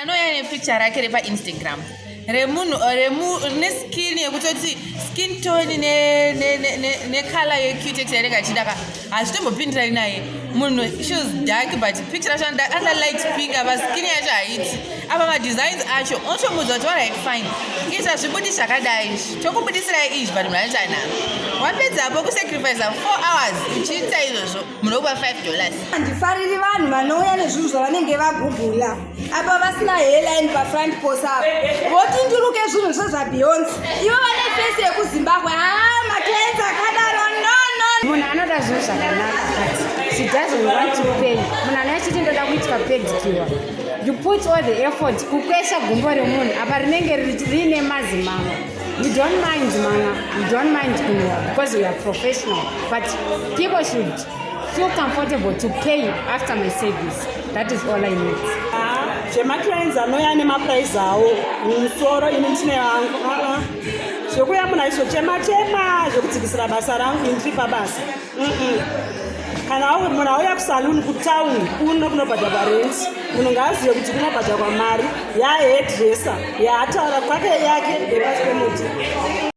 Anoya nepicture rake repaInstagram remunhu neskin yekutoti skin tone necolour yecutex yanenge achidaka hazvitombopindirani naye. Munhu shoes dark but picture yacho under light pink apa skin yacho haiti apa madesigns acho otomudza kuti alright fine izva zvibudi zvakadai tokubudisirai izvi but munhu anotana wapedzapo kusacrifice 4 hours uchiita izvozvo munhu okupa $5. Handifariri vanhu vanouya nezvinhu zvavanenge vagugula apa vasina hairline pafront pose apo votinduruke zvinhu zvezvabeyonce ivo vane fesi yekuzimbabwe maclients akadaro no munhu anoda zvinhu zvakanaka she doesn't want to pay. Munhu anachiti ndoda kuitwa pedicure. You put all the effort kukwesha gumbo remunhu apa rinenge rine mazimanga. You don't mind manga, you don't mind kunwa because we are professional, but people should feel comfortable to pay after my service. That is all I need. Clients anoya nemaprice awo musoro ini ndine vangu zvokuya munhu aizochema zvokudzikisira basa rangu indiri pabasa. Kana munhu auya kusaluni kutauni kunobhadharwa rent, munhu ngaazive kuti kunobhadharwa mari yahairdresser yaataura kwake yake yepasi pemuti.